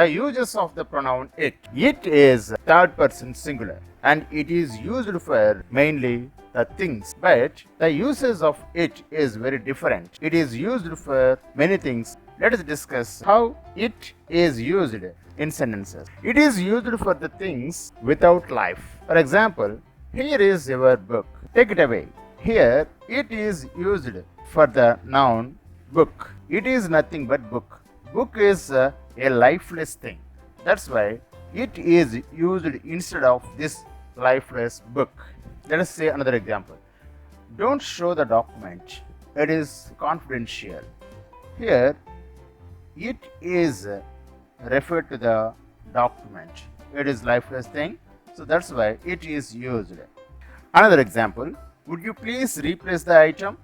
The uses of the pronoun it. It is third person singular and it is used for mainly the things, but the uses of it is very different. It is used for many things. Let us discuss how it is used in sentences. It is used for the things without life. For example, here is your book. Take it away. Here it is used for the noun book. It is nothing but book. Book is a lifeless thing. That's why it is used instead of this lifeless book. Let us say another example. Don't show the document. It is confidential. Here it is referred to the document. It is lifeless thing. So that's why it is used. Another example. Would you please replace the item?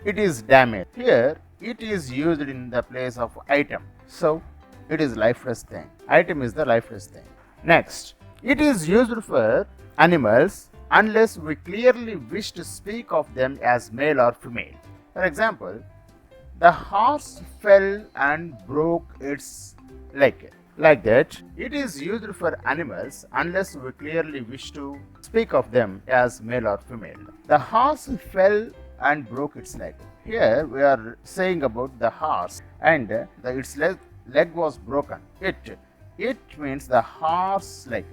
It is damaged. Here it is used in the place of item. So it is lifeless thing. Item is the lifeless thing. Next, it is used for animals unless we clearly wish to speak of them as male or female. For example, the horse fell and broke its leg. Like that, it is used for animals unless we clearly wish to speak of them as male or female. The horse fell and broke its leg. Here we are saying about the horse and its leg was broken. It means the horse leg.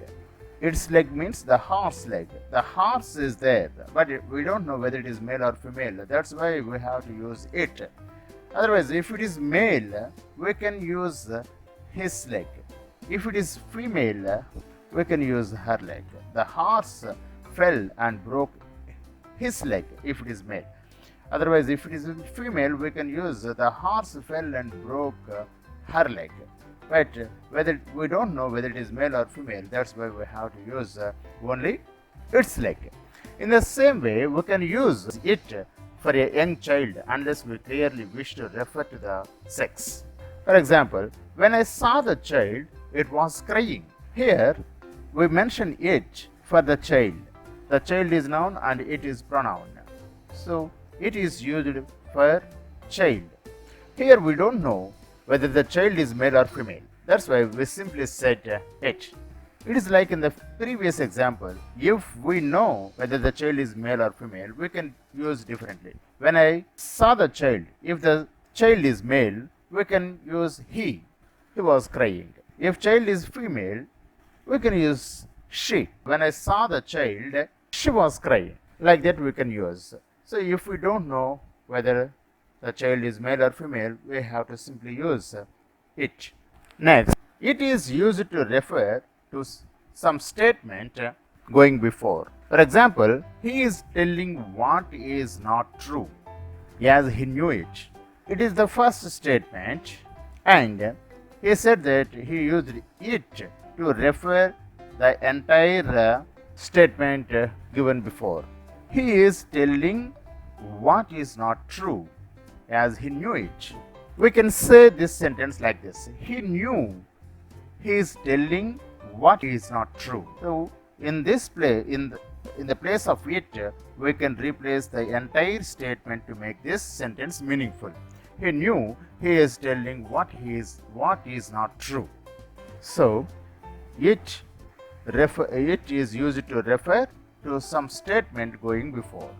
Its leg means the horse leg. The horse is there, but we don't know whether it is male or female. That's why we have to use it. Otherwise, if it is male, we can use his leg. If it is female, we can use her leg. The horse fell and broke his leg if it is male. Otherwise, if it is female, we can use the horse fell and broke her leg. But whether we don't know whether it is male or female, that's why we have to use only its leg. In the same way, we can use it for a young child unless we clearly wish to refer to the sex. For example, when I saw the child, it was crying. Here, we mention it for the child. The child is noun and it is pronoun. So, it is used for child. Here we don't know whether the child is male or female. That's why we simply said it. It is like in the previous example. If we know whether the child is male or female, we can use differently. When I saw the child, if the child is male, we can use he. He was crying. If child is female, we can use she. When I saw the child, she was crying. Like that we can use. So if we don't know whether the child is male or female, we have to simply use it. Next, it is used to refer to some statement going before. For example, he is telling what is not true, as he knew it. It is the first statement, and he said that he used it to refer the entire statement given before. He is telling what is not true, as he knew it. We can say this sentence like this. He knew. He is telling what is not true. So, in this place, in the place of it, we can replace the entire statement to make this sentence meaningful. He knew. He is telling what is not true. So, it is used to refer to some statement going before.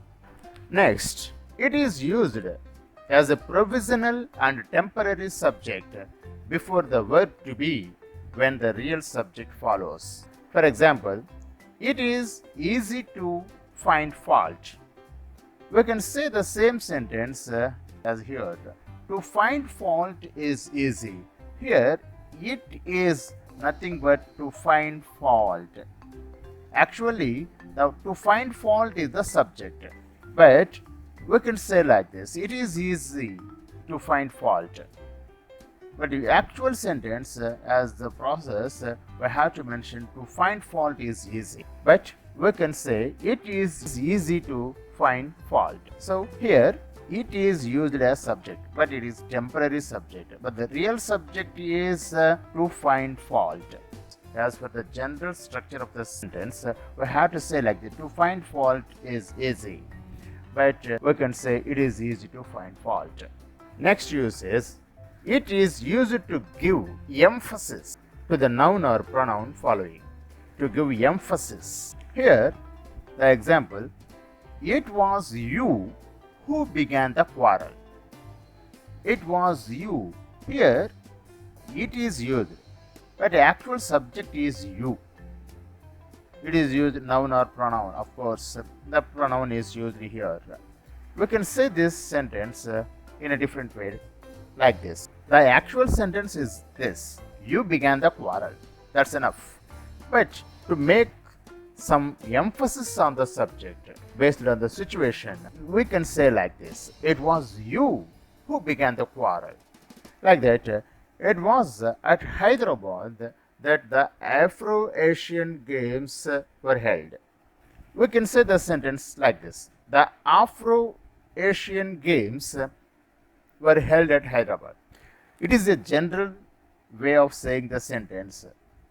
Next, it is used as a provisional and temporary subject before the verb to be when the real subject follows. For example, it is easy to find fault. We can say the same sentence as here. To find fault is easy. Here, it is nothing but to find fault. Actually, to find fault is the subject. But we can say like this. It is easy to find fault. But the actual sentence as the process, we have to mention to find fault is easy. But we can say it is easy to find fault. So here it is used as subject, but it is temporary subject. But the real subject is to find fault. As for the general structure of the sentence, we have to say like this. To find fault is easy. But we can say it is easy to find fault. Next use is, it is used to give emphasis to the noun or pronoun following to give emphasis. Here, the example, it was you who began the quarrel. It was you. Here, it is used, but the actual subject is you. It is used noun or pronoun. Of course, the pronoun is used here. We can say this sentence in a different way, like this. The actual sentence is this: you began the quarrel. That's enough. But to make some emphasis on the subject based on the situation, we can say like this: it was you who began the quarrel. Like that, it was at Hyderabad that the Afro-Asian Games were held. We can say the sentence like this: the Afro-Asian Games were held at Hyderabad. It is a general way of saying the sentence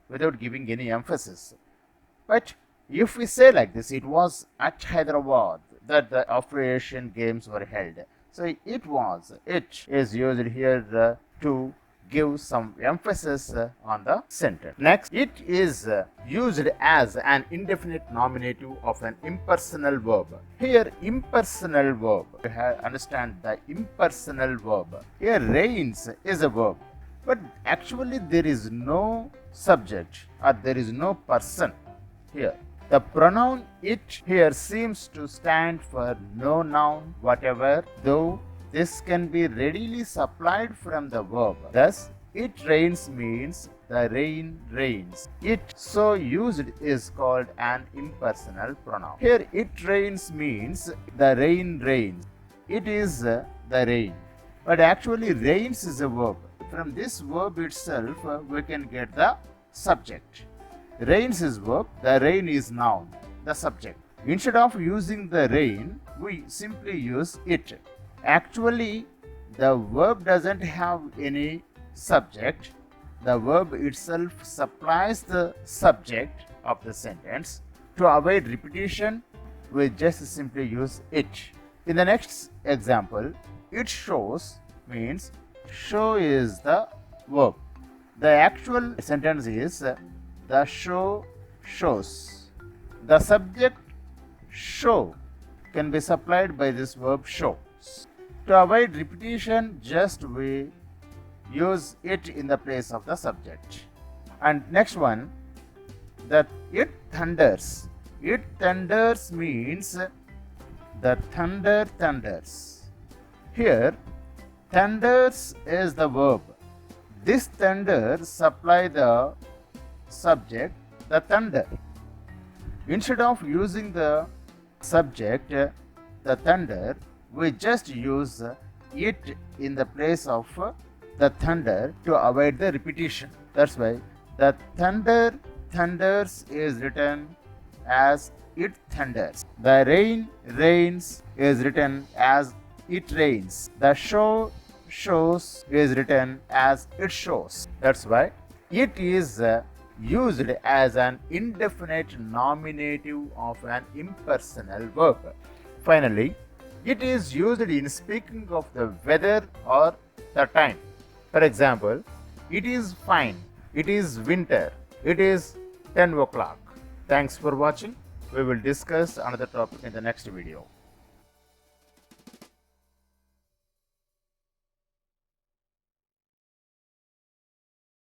without giving any emphasis. But if we say like this, it was at Hyderabad that the Afro-Asian Games were held. So it is used here to give some emphasis on the sentence. Next, it is used as an indefinite nominative of an impersonal verb. Here, impersonal verb. You have understand the impersonal verb. Here, rains is a verb, but actually there is no subject or there is no person here. The pronoun it here seems to stand for no noun whatever, though this can be readily supplied from the verb. Thus, it rains means the rain rains. It so used is called an impersonal pronoun. Here, it rains means the rain rains. It is the rain. But actually, rains is a verb. From this verb itself, we can get the subject. Rains is verb, the rain is noun, the subject. Instead of using the rain, we simply use it. Actually, the verb doesn't have any subject. The verb itself supplies the subject of the sentence. To avoid repetition, we just simply use it. In the next example, it shows means show is the verb. The actual sentence is the show shows. The subject show can be supplied by this verb show. To avoid repetition, just we use it in the place of the subject. And next one, that it thunders. It thunders means the thunder thunders. Here, thunders is the verb. This thunder supply the subject, the thunder. Instead of using the subject, the thunder, we just use it in the place of the thunder to avoid the repetition. That's why the thunder thunders is written as it thunders. The rain rains is written as it rains. The show shows is written as it shows. That's why it is used as an indefinite nominative of an impersonal verb. Finally, it is used in speaking of the weather or the time. For example, it is fine, it is winter, it is 10 o'clock. Thanks for watching. We will discuss another topic in the next video.